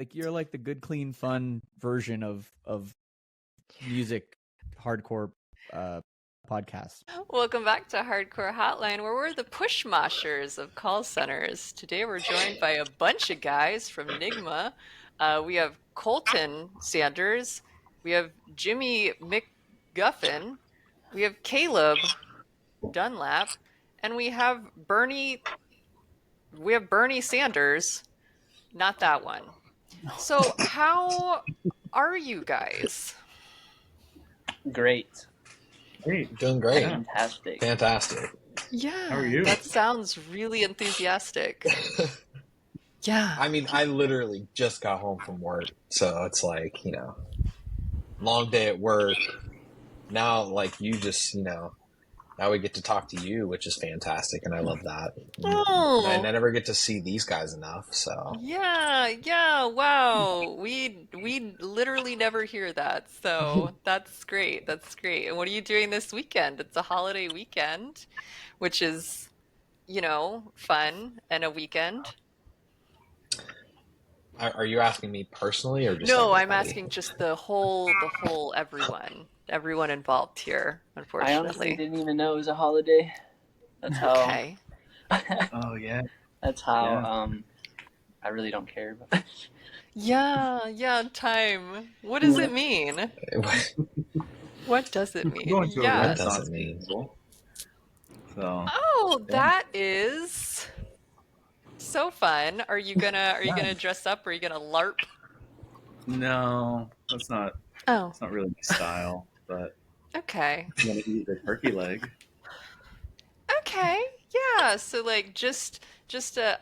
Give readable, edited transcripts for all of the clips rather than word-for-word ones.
Like you're like the good, clean, fun version of music hardcore podcast. Welcome back to Hardcore Hotline, where we're the push moshers of call centers. Today we're joined by a bunch of guys from Nygma. We have Colton Sanders, we have Jimmy McGuffin, we have Caleb Dunlap, and we have Bernie Sanders, not that one. So how are you guys? Great. Doing great. Fantastic. Fantastic. Yeah, How are you? that sounds really enthusiastic. Yeah. I mean, I literally just got home from work, so it's like, long day at work. Now, like, you just, now we get to talk to you, which is fantastic, and I love that. Oh. And I never get to see these guys enough, so. Yeah, wow. We literally never hear that, so that's great. That's great. And what are you doing this weekend? It's a holiday weekend, which is, fun and a weekend. Are you asking me personally or just No, everybody? I'm asking just the whole everyone involved here, unfortunately. I honestly didn't even know it was a holiday. That's how. Okay. Oh yeah. That's how. I really don't care. But Yeah, time. What does it mean? What does it mean? Going to a Yeah. Renaissance Doesn't mean. festival. So Oh, that is so fun. Are you gonna dress up? Are you gonna LARP? no, that's not Oh, really my style. But okay. I'm gonna eat the turkey leg. Okay. Yeah. So like just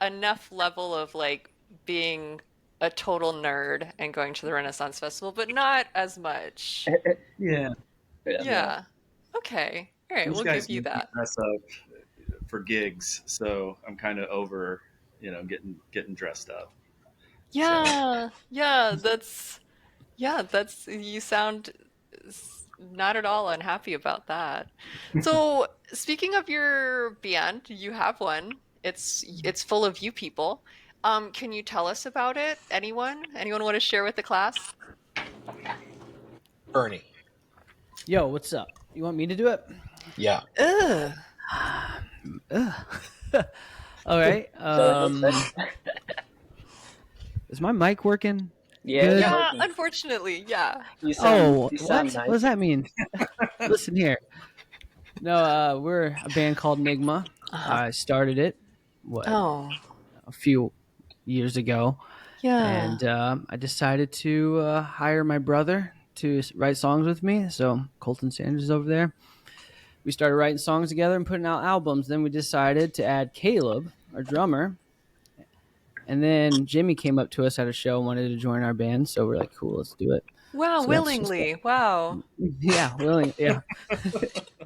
enough level of like being a total nerd and going to the Renaissance Festival, but not as much. Yeah. Yeah. Okay. All right. These We'll guys give you make me that. dress up for gigs, so I'm kind of over, getting dressed up. Yeah. That's you sound not at all unhappy about that. So, speaking of your band, you have one. It's full of you people. Can you tell us about it? Anyone? Anyone want to share with the class? Bernie. Yo, what's up? You want me to do it? Yeah. Ugh. All right. Is my mic working? yeah. Good. Yeah, unfortunately, yeah. You sound, Oh, you what? sound What nice. does that mean? Listen here. No, we're a band called Nygma. I started it Oh, a few years ago, yeah. and I decided to hire my brother to write songs with me. So Colton Sanders is over there. We started writing songs together and putting out albums. Then we decided to add Caleb, our drummer. And then Jimmy came up to us at a show and wanted to join our band. So we're like, cool, let's do it. Wow, So that's willingly. Wow. Yeah, willing. Yeah.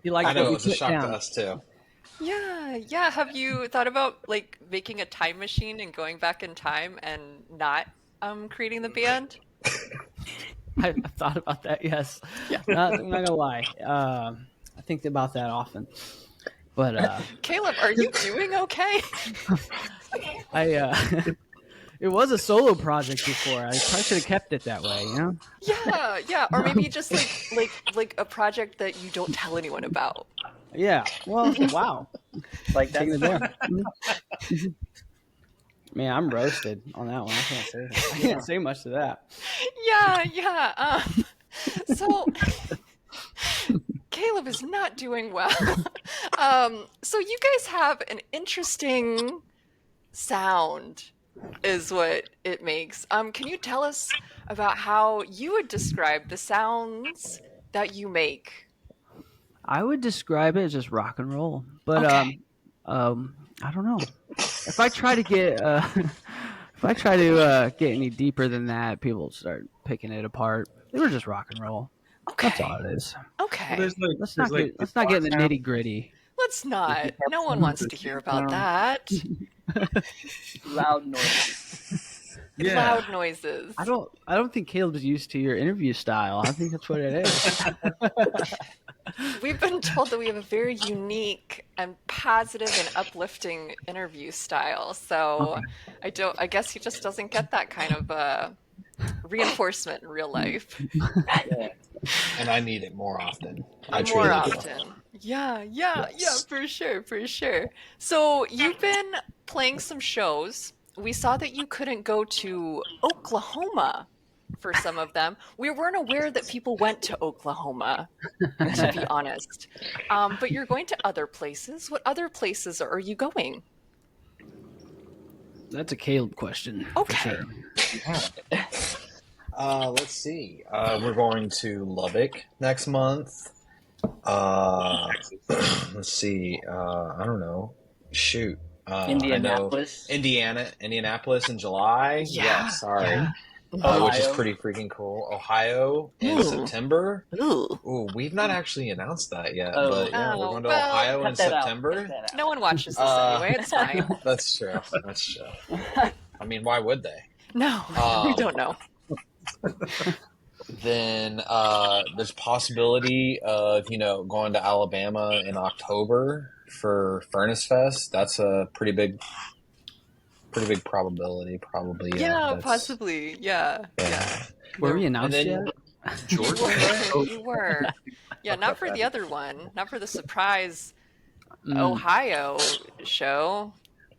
You like I know what it we was a put shock down. to us, too. Yeah. Have you thought about like making a time machine and going back in time and not creating the band? I've thought about that, yes. Yeah. I'm not going to lie. I think about that often. But Caleb, are you doing okay? it was a solo project before. I probably should have kept it that way, Yeah. Or maybe just like a project that you don't tell anyone about. Yeah. Well, wow. Like Taking that's it there. Man, I'm roasted on that one. I can't say much to that. Yeah. So Caleb is not doing well. So you guys have an interesting sound, is what it makes. Can you tell us about how you would describe the sounds that you make? I would describe it as just rock and roll, but Okay. I don't know. If I try to get any deeper than that, people start picking it apart. They were just rock and roll. That's all Okay. it is. Okay. Let's not get in the nitty gritty. Let's not. No one wants to hear about that. loud noise. Yeah. Loud noises. I don't think Caleb's used to your interview style. I think that's what it is. We've been told that we have a very unique and positive and uplifting interview style. So I guess he just doesn't get that kind of reinforcement in real life. Yeah. And I need it more often. I More truly do. often. Yeah, Yes. for sure, for sure. So you've been playing some shows. We saw that you couldn't go to Oklahoma for some of them. We weren't aware that people went to Oklahoma, to be honest. But you're going to other places. What other places are you going? That's a Caleb question. Okay. For sure. Let's see. We're going to Lubbock next month. Let's see. I don't know. Shoot. Indianapolis. I know Indianapolis in July. Yeah, Sorry. yeah. Which is Ohio. pretty freaking cool. Ohio in Ooh. September. Ooh. Ooh, we've not actually announced that yet, Oh. but yeah, we're Oh, going to well, Ohio in Cut that out. September. Cut that out. No one watches this anyway. It's fine. That's true. That's true. I mean, why would they? No, we don't know. Then there's possibility of going to Alabama in October for Furnace Fest. That's a pretty big probability. Probably. Yeah, that's- possibly. Yeah. Were we announced And yet? then You Georgia. were. You were. Yeah, not for the other one. Not for the surprise Ohio show.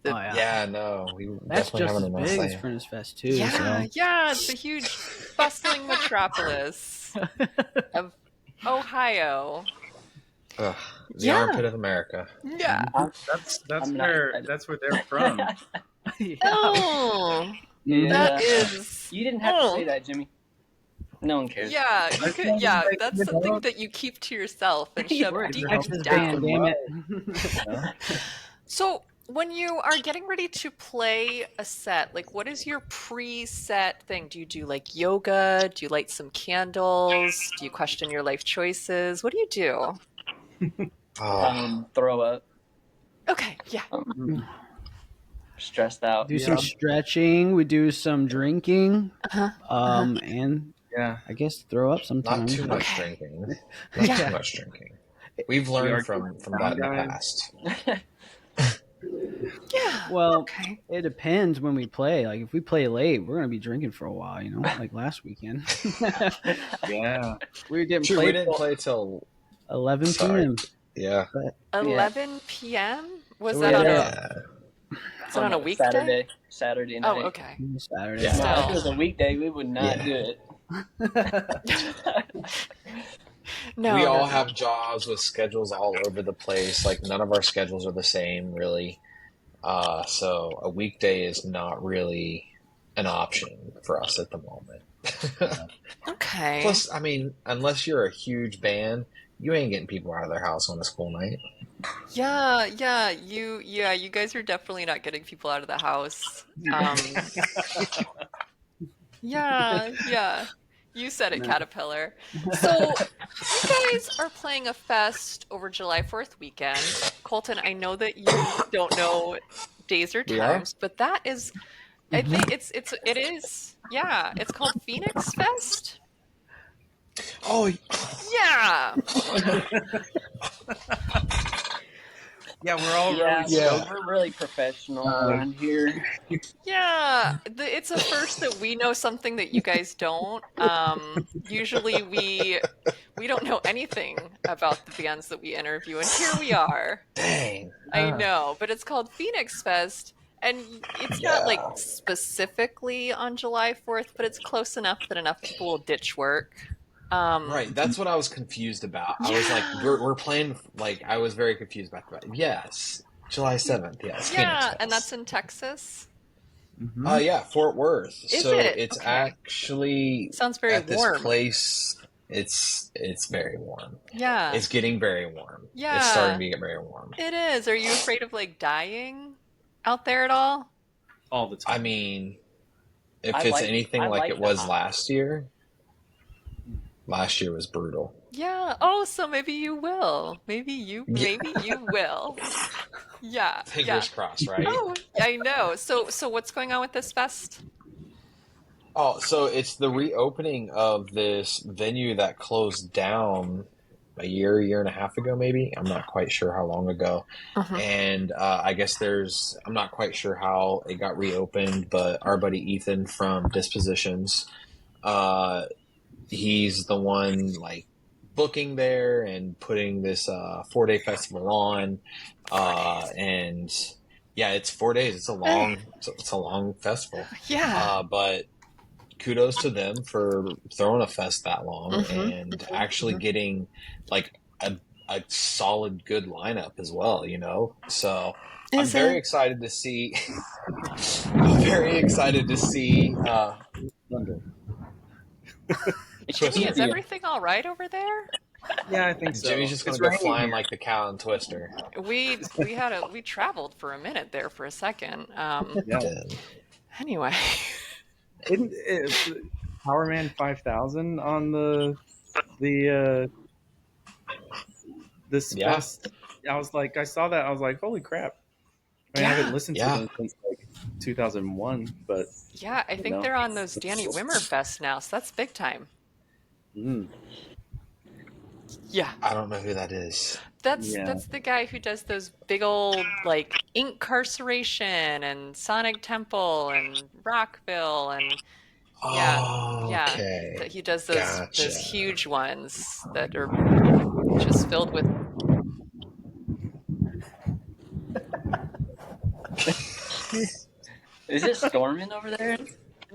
Oh, yeah. Yeah, no, we That's definitely just haven't as announced big that as yet. Furnace Fest too. Yeah, So. yeah, it's a huge bustling metropolis of Ohio. Ugh, the Yeah. armpit of America. Yeah. That's I'm not where excited. that's where they're from. Yeah. Oh, Yeah. that is. You didn't have to say that, Jimmy. No one cares. Yeah, you could, yeah, that's something that you keep to yourself and shove We're deep Texas down. band, damn it. So, when you are getting ready to play a set, like what is your pre-set thing? Do you do like yoga? Do you light some candles? Do you question your life choices? What do you do? Throw up. Okay, yeah. Stressed out. Do some stretching. We do some drinking. And Yeah. I guess throw up Not sometimes. too much Okay. drinking. Not Yeah. too much drinking. We've learned are from that in the guys. past. Yeah. Well, Okay. it depends when we play. Like if we play late, we're gonna be drinking for a while. Like last weekend. Yeah. We were getting True, we played didn't till play till 11 Sorry. p.m. yeah. 11 p.m. Was So that on Yeah. is that on a weekday? Saturday night. Oh, okay. Saturday. Yeah. No, if Still. it was a weekday, we would not Yeah. do it. No. We all no. have jobs with schedules all over the place. Like none of our schedules are the same, really. So a weekday is not really an option for us at the moment. Okay. Plus, I mean, unless you're a huge band, you ain't getting people out of their house on a school night. Yeah, you guys are definitely not getting people out of the house. Yeah. You said it, Caterpillar. So you guys are playing a fest over July 4th weekend. Colton, I know that you don't know days or We are? times, but that is I think it is. Yeah, it's called Phoenix Fest. Oh, Yeah. Yeah, we're all Yeah, really Yeah. we're really professional around here. Yeah, it's a first that we know something that you guys don't. Usually we don't know anything about the bands that we interview, and here we are. dang. I know, but it's called Phoenix Fest, and it's not like Yeah. specifically on July 4th, but it's close enough that enough people will ditch work. Right, that's what I was confused about. I was like, we're playing, like, I was very confused about that. Yes, July 7th, yes. Yeah, Phoenix and Fest. that's in Texas. Yeah, Fort Worth. Is so it? it's Okay. actually Sounds very at this warm. place. It's very warm. Yeah, It's getting very warm. Yeah. It's starting to get very warm. it is. Are you afraid of like dying out there at all? all the time. I mean, if I it's like- anything I like like it the was hot. last year was brutal. Yeah. Oh, so maybe you will. Maybe you will. Yeah. Fingers crossed, right? Oh, I know. So what's going on with this fest? Oh, so it's the reopening of this venue that closed down a year and a half ago, maybe. I'm not quite sure how long ago. And I guess I'm not quite sure how it got reopened, but our buddy Ethan from Dispositions, he's the one like booking there and putting this 4-day festival on. And yeah, it's 4 days. It's a long festival. Yeah. But kudos to them for throwing a fest that long and actually getting like a solid good lineup as well, you know? So I'm very excited to see Jimmy, is everything all right over there? Yeah, I think so. Jimmy's just gonna go flying like the cow and Twister. We traveled for a minute there for a second. Yeah. Anyway. Isn't Power Man 5000 on this fest? I saw that. I was like, holy crap! I haven't listened to them since like 2001, but yeah, I think they're on those Danny Wimmer Fest now, so that's big time. Yeah, I don't know who that is. That's the guy who does those big old like Incarceration and Sonic Temple and Rockville and he does those huge ones that are just filled with. Is it storming over there?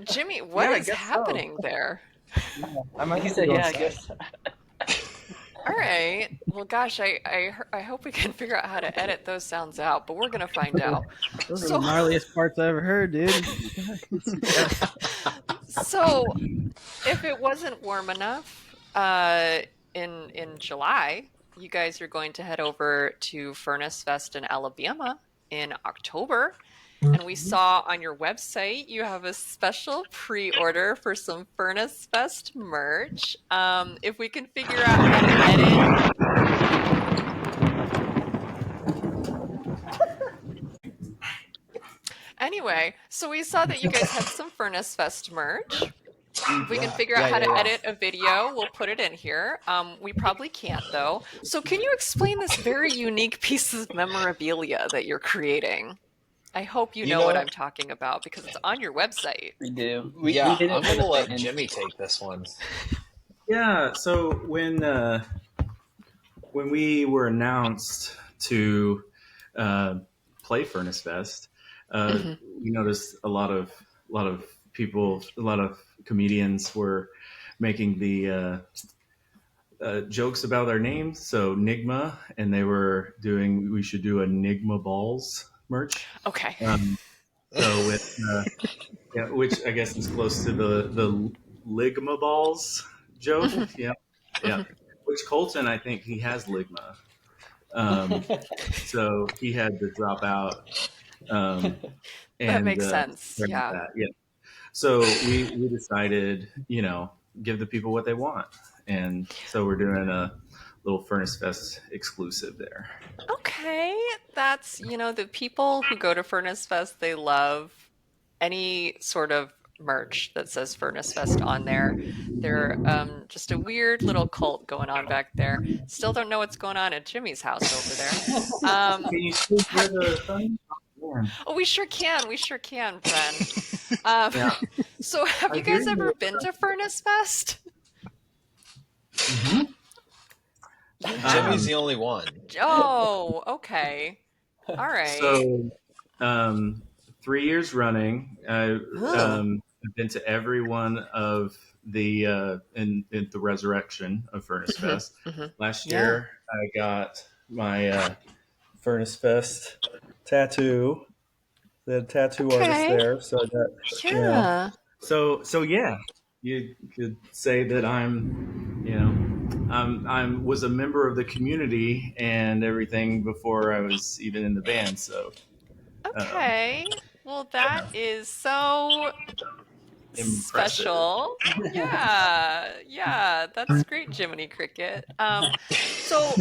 Jimmy, what is happening there? I might He said, I guess. All right. Well, gosh, I hope we can figure out how to edit those sounds out, but we're going to find out. Those are the gnarliest parts I ever heard, dude. So, if it wasn't warm enough in July, you guys are going to head over to Furnace Fest in Alabama in October. And we saw on your website you have a special pre-order for some Furnace Fest merch. If we can figure out how to edit. Anyway, so we saw that you guys had some Furnace Fest merch. If we can figure out how to edit a video, we'll put it in here. We probably can't, though. So can you explain this very unique piece of memorabilia that you're creating? I hope you know what I'm talking about because it's on your website. We do. I'm going to let Jimmy take this one. Yeah, so when we were announced to play Furnace Fest, we noticed a lot of people, a lot of comedians were making the jokes about our names. So Nygma, and they were doing, we should do a Nygma Balls merch. Okay. So with which I guess is close to the Ligma Balls joke. Yeah. Which Colton, I think he has Ligma. So he had to drop out. And, that makes sense. Yeah. So we decided, give the people what they want. And so we're doing a little Furnace Fest exclusive there. Okay. That's, the people who go to Furnace Fest, they love any sort of merch that says Furnace Fest on there. They're just a weird little cult going on back there. Still don't know what's going on at Jimmy's house over there. Can you still hear the thing? Oh, we sure can, friend. So have you guys ever been to Furnace Fest? Mm-hmm. Jimmy's the only one. Oh, okay. All right. So, 3 years running, I've been to every one of the in the resurrection of Furnace Fest. Last year, I got my Furnace Fest tattoo. The tattoo artist there, so that So yeah, you could say that I'm was a member of the community and everything before I was even in the band. So well, that is so impressive. Special. Yeah, that's great, Jiminy Cricket. So,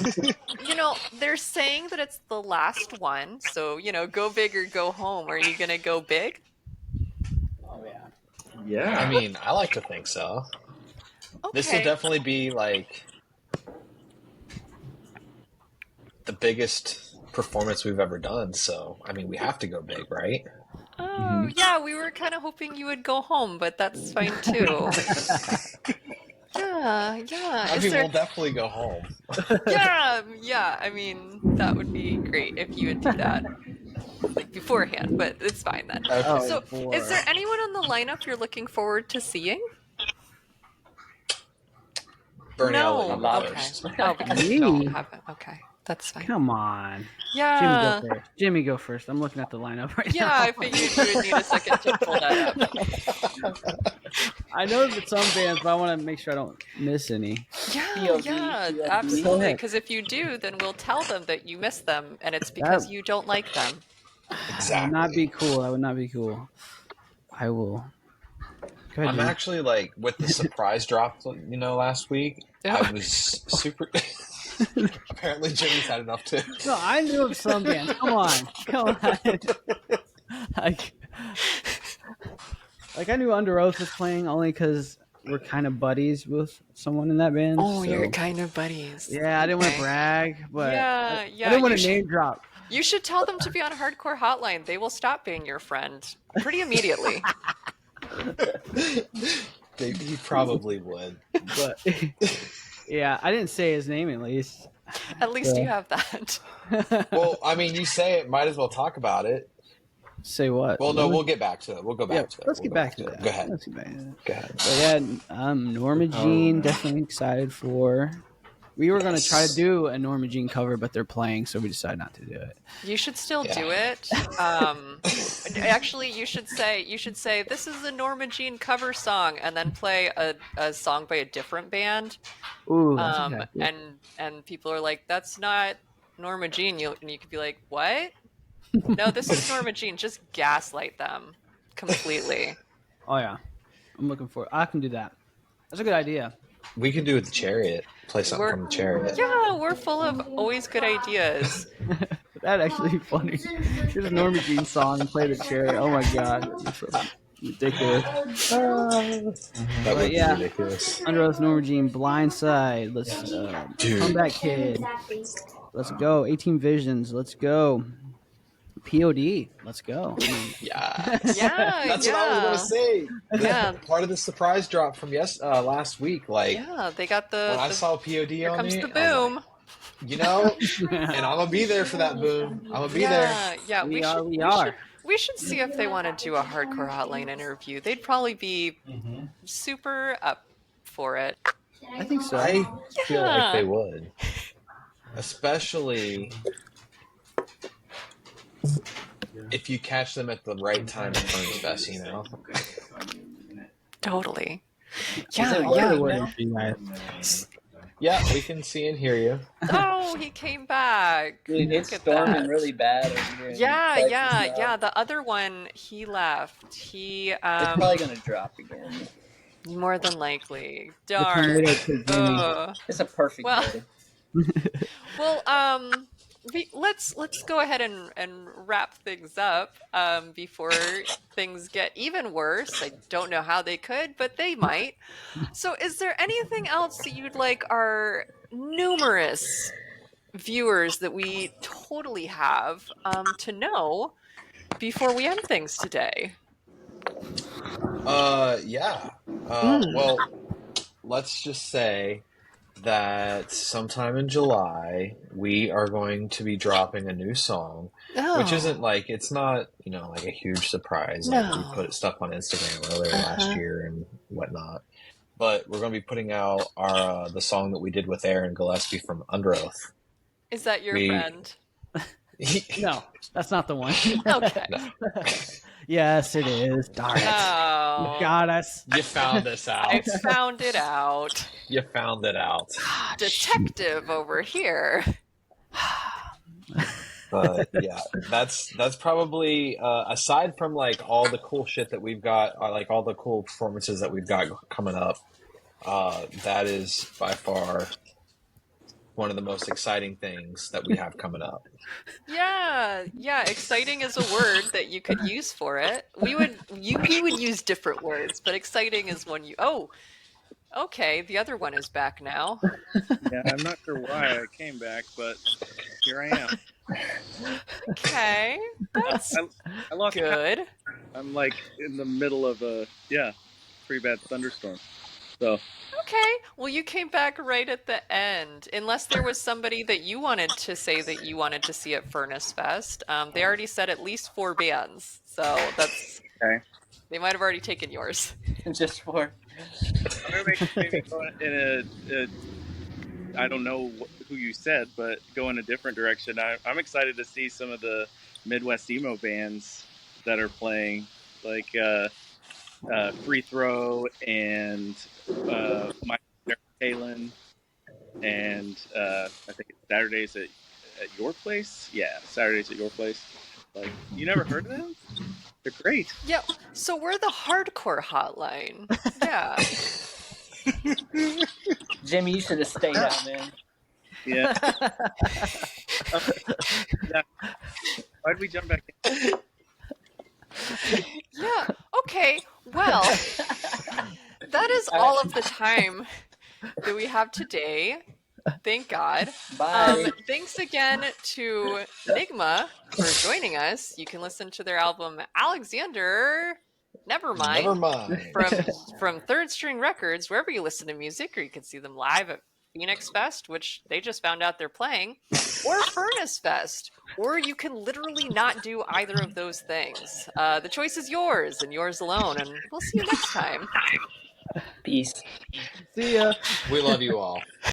they're saying that it's the last one. So, go big or go home. Are you going to go big? Oh, yeah. Yeah. I mean, I like to think so. Okay. This will definitely be like the biggest performance we've ever done. So, I mean, we have to go big, right? Oh, yeah, we were kind of hoping you would go home, but that's fine too. Yeah, yeah. I Is mean, there... we'll definitely go home. Yeah. I mean, that would be great if you would do that like beforehand, but it's fine then. Okay. So, is there anyone on the lineup you're looking forward to seeing? Bernie, I'll let you No. go Okay. first. Oh, because you don't have it. Okay, that's fine. Come on. Yeah. Jimmy, go first. Jimmy, go first. I'm looking at the lineup right Yeah, now. I figured you would need a second to pull that up. I know that some bands, but I want to make sure I don't miss any. Yeah, absolutely. Because if you do, then we'll tell them that you miss them, and it's because you don't like them. Exactly. I would not be cool. I would not be cool. I will. Go ahead, I'm Jimmy. actually like with the surprise drop, last week. I was super. Apparently, Jimmy's had enough too. No, I knew of some bands. Come on. Like I knew Under Oath was playing only because we're kind of buddies with someone in that band. Oh, so. you're kind of buddies. Yeah, I didn't want to brag, but Yeah. I didn't want to name drop. You should tell them to be on Hardcore Hotline. They will stop being your friend pretty immediately. He probably would. But yeah, I didn't say his name at least. At least you have that. Well, I mean, you say it, might as well talk about it. Say what? Well, no, we'll get back to it. We'll go back to it. Let's get back to it. that. Go ahead. Let's get back to that. Go ahead. But yeah, Norma Jean, definitely excited for. We were going to try to do a Norma Jean cover, but they're playing, so we decided not to do it. You should still do it. Actually, you should say this is a Norma Jean cover song, and then play a song by a different band. Ooh, that's a good idea. And people are like, "That's not Norma Jean." And you could be like, "What? No, this is Norma Jean." Just gaslight them completely. Oh yeah, I'm looking for. I can do that. That's a good idea. We could do it with the Chariot. Play something from the Chariot. Yeah, we're full of always good ideas. That'd actually be funny. Here's a Norma Jean song and play the Chariot. Oh my god, that's so ridiculous. That would be ridiculous. Under Oath, Norma Jean, Blindside. Let's Comeback Kid. Let's go. 18 Visions. Let's go. POD. Let's go. Yeah. Yeah, That's what I was gonna say. Yeah. Part of the surprise drop from last week. Like, Yeah, they got the. when I saw POD Here on comes it, the boom. and I'm gonna be there for that boom. I'm gonna be there. Yeah, We are. We should see if they want to do a Hardcore Hotline interview. They'd probably be super up for it. I think so. I feel Yeah. like they would, especially if you catch them at the right time at Furnace Fest. Totally. Yeah, we can see and hear you. Oh, he came back. Dude, it's Look at storming that. really bad over here. in Yeah. Texas now. The other one, he left. He It's probably gonna drop again. more than likely. Darn. tornado took Jimmy. Ugh. It's a perfect Well- day. Well, let's go ahead and wrap things up before things get even worse. I don't know how they could, but they might. So, is there anything else that you'd like our numerous viewers that we totally have to know before we end things today? Yeah. Well, let's just say that sometime in July we are going to be dropping a new song, which isn't like, it's not like a huge surprise. Like, we put stuff on Instagram earlier last year and whatnot, but we're going to be putting out our the song that we did with Aaron Gillespie from Under Oath. Is that your friend? No, that's not the one. Okay. Yes, it is. Darn it. Oh, You got us. You found this out. I found it out. You found it out. Detective over here. But yeah, that's probably aside from like all the cool shit that we've got, like all the cool performances that we've got coming up, that is by far one of the most exciting things that we have coming up. Yeah, exciting is a word that you could use for it. We would use different words, but exciting is one you. Oh, okay. The other one is back now. Yeah, I'm not sure why I came back, but here I am. Okay, that's I lost power. good. I'm like in the middle of a pretty bad thunderstorm. So Okay, well, you came back right at the end. Unless there was somebody that you wanted to say that you wanted to see at Furnace Fest. They already said at least 4 bands, so that's okay. they might have already taken yours. Just for I'm gonna maybe go in a I don't know who you said, but go in a different direction. I'm excited to see some of the Midwest emo bands that are playing, like Free Throw and My Kalen, and I think it's Saturdays at your place. Yeah, Saturdays at your place. Like, you never heard of them? They're great. Yeah, so we're the hardcore hotline. Yeah. Jimmy, you should have stayed out, man. Yeah. Why'd we jump back in? Yeah, okay, well, that is all of the time that we have today. Thank God. Bye. Thanks again to Nygma for joining us. You can listen to their album Alexander Nevermind, Never mind. from Third String Records, wherever you listen to music, or you can see them live at Phoenix Fest, which they just found out they're playing, or Furnace Fest, or you can literally not do either of those things. The choice is yours and yours alone, and we'll see you next time. Peace. See ya. We love you all.